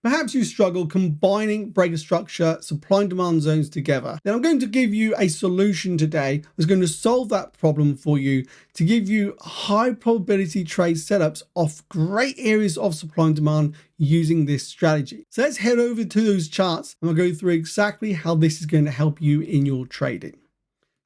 Perhaps you struggle combining breaker structure, supply and demand zones together. Then I'm going to give you a solution today that's going to solve that problem for you, to give you high probability trade setups off great areas of supply and demand using this strategy. So let's head over to those charts and we'll go through exactly how this is going to help you in your trading.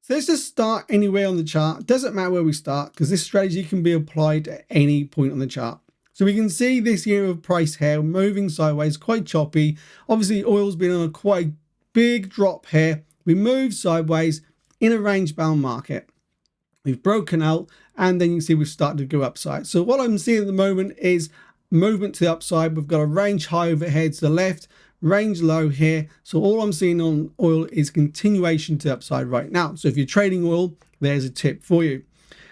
So let's just start anywhere on the chart. It doesn't matter where we start because this strategy can be applied at any point on the chart. So we can see this area of price here moving sideways, quite choppy. Obviously, oil's been on a quite big drop here. We move sideways in a range-bound market. We've broken out, and then you can see we've started to go upside. So what I'm seeing at the moment is movement to the upside. We've got a range high overhead to the left, range low here. So all I'm seeing on oil is continuation to the upside right now. So if you're trading oil, there's a tip for you.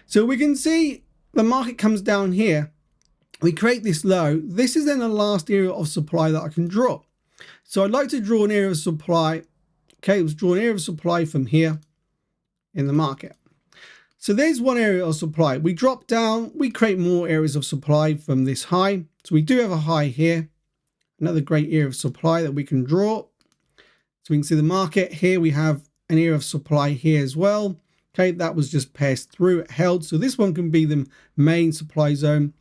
So we can see the market comes down here. We create this low. This is then the last area of supply that I can draw. So I'd like to draw an area of supply. Okay, let's draw an area of supply from here in the market. So there's one area of supply. We drop down, we create more areas of supply from this high. So we do have a high here, another great area of supply that we can draw. So we can see the market here. We have an area of supply here as well. Okay, that was just passed through, it held. So this one can be the main supply zone.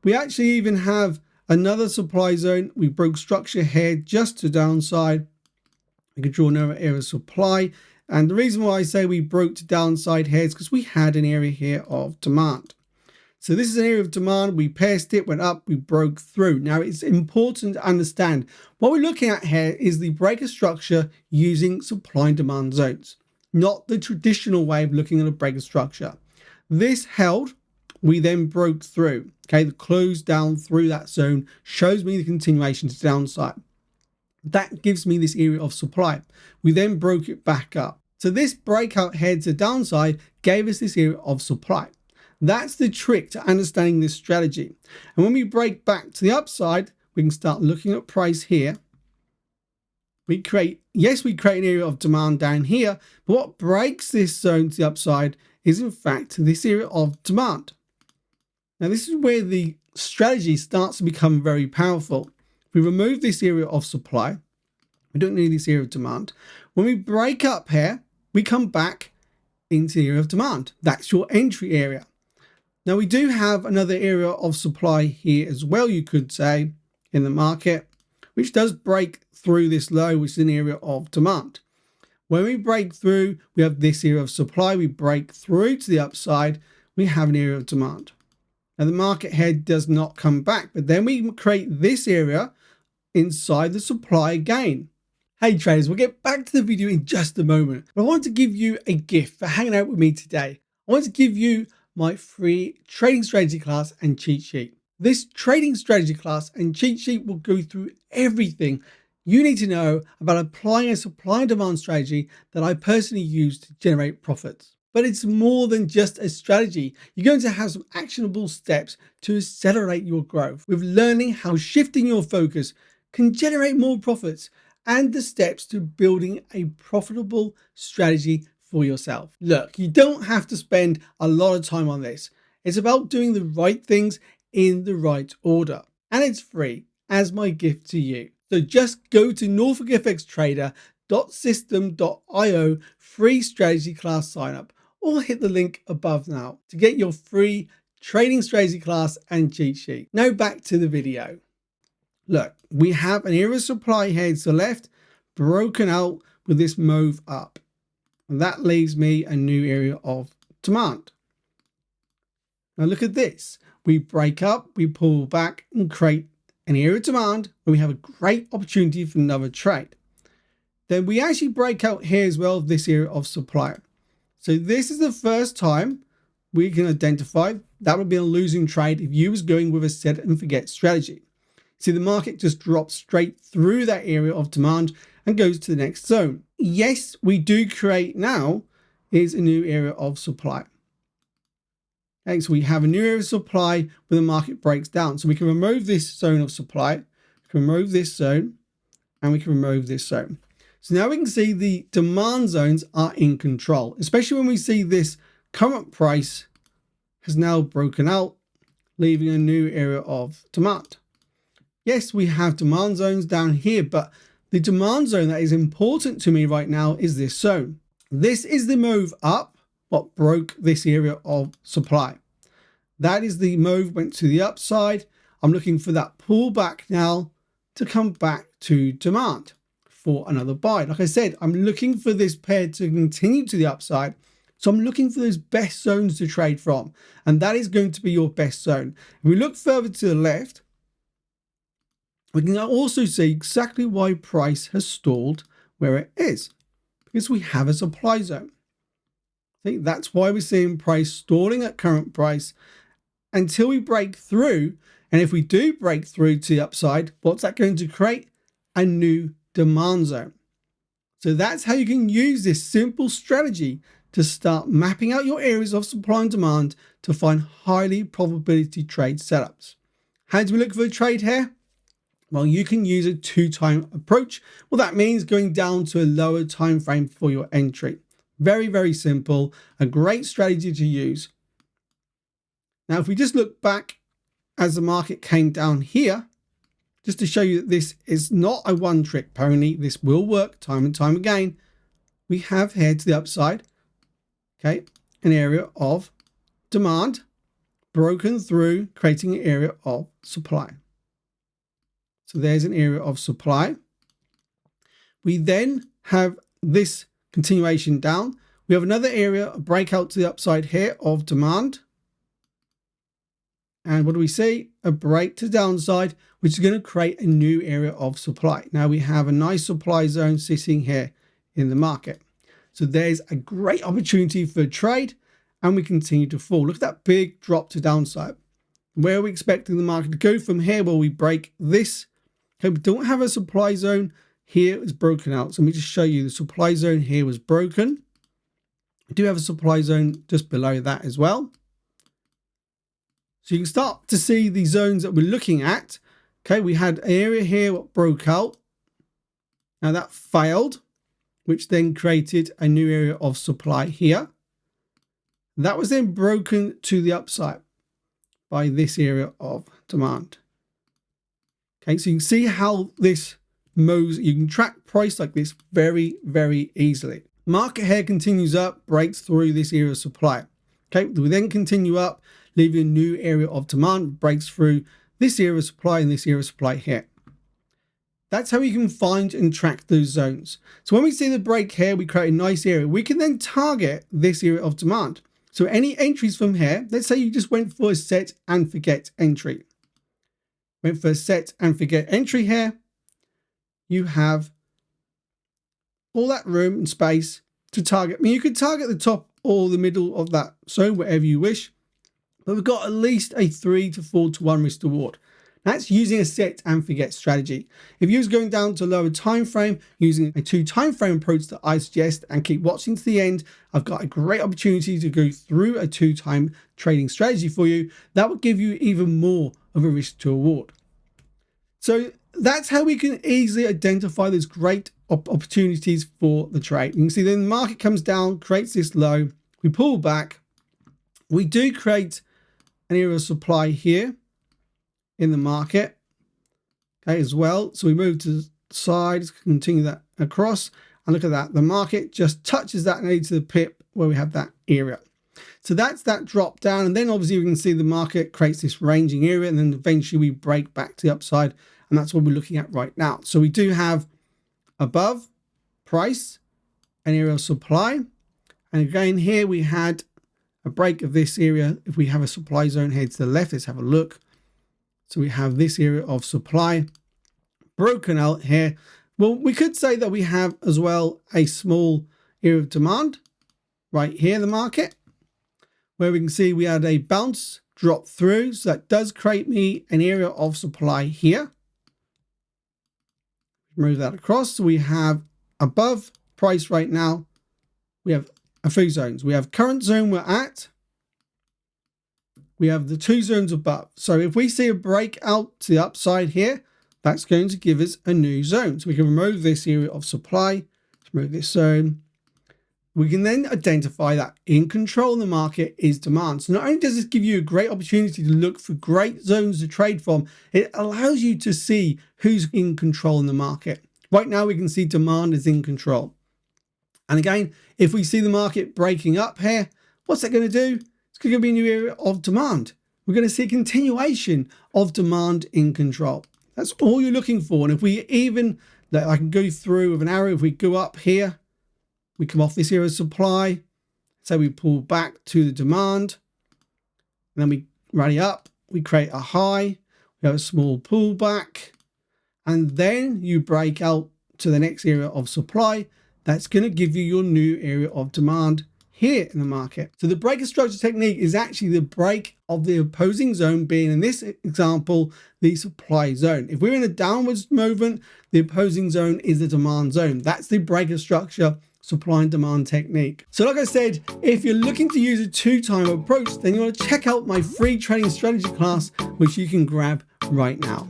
We actually even have another supply zone. We broke structure here just to downside. We could draw another area of supply. And the reason why I say we broke to downside here is because we had an area here of demand. So this is an area of demand. We passed it, went up, we broke through. Now it's important to understand what we're looking at here is the breaker structure using supply and demand zones, not the traditional way of looking at a breaker structure. This held. We then broke through. Okay, the close down through that zone shows me the continuation to the downside. That gives me this area of supply. We then broke it back up. So this breakout head to downside gave us this area of supply. That's the trick to understanding this strategy. And when we break back to the upside, we can start looking at price here. We create an area of demand down here, but what breaks this zone to the upside is in fact this area of demand. Now this is where the strategy starts to become very powerful. We remove this area of supply. We don't need this area of demand. When we break up here, we come back into the area of demand. That's your entry area. Now we do have another area of supply here as well, you could say, in the market, which does break through this low, which is an area of demand. When we break through, we have this area of supply. We break through to the upside, we have an area of demand. Now the market head does not come back, but then we create this area inside the supply again. Hey traders, we'll get back to the video in just a moment, but I want to give you a gift for hanging out with me today. I want to give you my free trading strategy class and cheat sheet. This trading strategy class and cheat sheet will go through everything you need to know about applying a supply and demand strategy that I personally use to generate profits. But it's more than just a strategy. You're going to have some actionable steps to accelerate your growth with learning how shifting your focus can generate more profits and the steps to building a profitable strategy for yourself. Look, you don't have to spend a lot of time on this. It's about doing the right things in the right order. And it's free as my gift to you. So just go to norfolkfxtrader.system.io free strategy class sign up, or hit the link above now to get your free trading strategy class and cheat sheet. Now back to the video. Look, we have an area of supply here to the left, broken out with this move up. And that leaves me a new area of demand. Now look at this. We break up, we pull back and create an area of demand where we have a great opportunity for another trade. Then we actually break out here as well, this area of supply. So this is the first time we can identify that would be a losing trade if you was going with a set and forget strategy. See, the market just drops straight through that area of demand and goes to the next zone. Yes, we do create now is a new area of supply. Okay, so we have a new area of supply where the market breaks down. So we can remove this zone of supply, we can remove this zone, and we can remove this zone. So now we can see the demand zones are in control, especially when we see this current price has now broken out, leaving a new area of demand. Yes, we have demand zones down here, but the demand zone that is important to me right now is this zone. This is the move up, what broke this area of supply. That is the movement to the upside. I'm looking for that pullback now to come back to demand for another buy. Like I said, I'm looking for this pair to continue to the upside. So I'm looking for those best zones to trade from. And that is going to be your best zone. If we look further to the left, we can also see exactly why price has stalled where it is. Because we have a supply zone. See, that's why we're seeing price stalling at current price until we break through. And if we do break through to the upside, what's that going to create? A new demand zone. So that's how you can use this simple strategy to start mapping out your areas of supply and demand to find highly probability trade setups. How do we look for a trade here? Well, you can use a 2-time approach. Well, that means going down to a lower time frame for your entry. Very, very simple, a great strategy to use. Now, if we just look back as the market came down here, just to show you that this is not a one-trick pony, this will work time and time again. We have here to the upside, okay, an area of demand broken through, creating an area of supply. So there's an area of supply. We then have this continuation down. We have another area, a breakout to the upside here of demand. And what do we see? A break to downside, which is going to create a new area of supply. Now we have a nice supply zone sitting here in the market. So there's a great opportunity for a trade, and we continue to fall. Look at that big drop to downside. Where are we expecting the market to go from here? Well, we break this. Okay, we don't have a supply zone here. It's broken out. So let me just show you the supply zone here was broken. We do have a supply zone just below that as well. So you can start to see the zones that we're looking at. Okay, we had an area here that broke out. Now that failed, which then created a new area of supply here. That was then broken to the upside by this area of demand. Okay, so you can see how this moves. You can track price like this very, very easily. Market here continues up, breaks through this area of supply. Okay, we then continue up, leaving a new area of demand, breaks through this area of supply and this area of supply here. That's how you can find and track those zones. So when we see the break here, we create a nice area. We can then target this area of demand. So any entries from here, let's say you just went for a set and forget entry. Went for a set and forget entry here. You have all that room and space to target. I mean, you could target the top or the middle of that zone, whatever you wish. But we've got at least a 3 to 4 to 1 risk to reward. That's using a set and forget strategy. If you're going down to a lower time frame, using a 2 time frame approach that I suggest, and keep watching to the end, I've got a great opportunity to go through a 2-time trading strategy for you. That will give you even more of a risk to reward. So that's how we can easily identify those great opportunities for the trade. You can see then the market comes down, creates this low, we pull back, we do create an area of supply here in the market, okay, as well. So we move to the side, continue that across, and look at that. The market just touches that nearly to the pip where we have that area. So that's that drop down, and then obviously we can see the market creates this ranging area, and then eventually we break back to the upside, and that's what we're looking at right now. So we do have above price an area of supply, and again here we had a break of this area. If we have a supply zone here to the left, let's have a look. So we have this area of supply broken out here. Well, we could say that we have as well a small area of demand right here in the market, where we can see we had a bounce drop through. So that does create me an area of supply here. Move that across. So we have above price right now, we have a few zones. We have current zone we're at. We have the 2 zones above. So if we see a breakout to the upside here, that's going to give us a new zone. So we can remove this area of supply, remove this zone, we can then identify that in control in the market is demand. So not only does this give you a great opportunity to look for great zones to trade from, it allows you to see who's in control in the market. Right now we can see demand is in control. And again, if we see the market breaking up here, what's that going to do? It's going to be a new area of demand. We're going to see a continuation of demand in control. That's all you're looking for. And if we even, I can go through with an arrow, if we go up here, we come off this area of supply, so we pull back to the demand, and then we rally up, we create a high, we have a small pullback, and then you break out to the next area of supply. That's going to give you your new area of demand here in the market. So the break of structure technique is actually the break of the opposing zone, being in this example the supply zone. If we're in a downwards movement, the opposing zone is the demand zone. That's the break of structure supply and demand technique. So like I said, if you're looking to use a two-time approach, then you want to check out my free trading strategy class, which you can grab right now.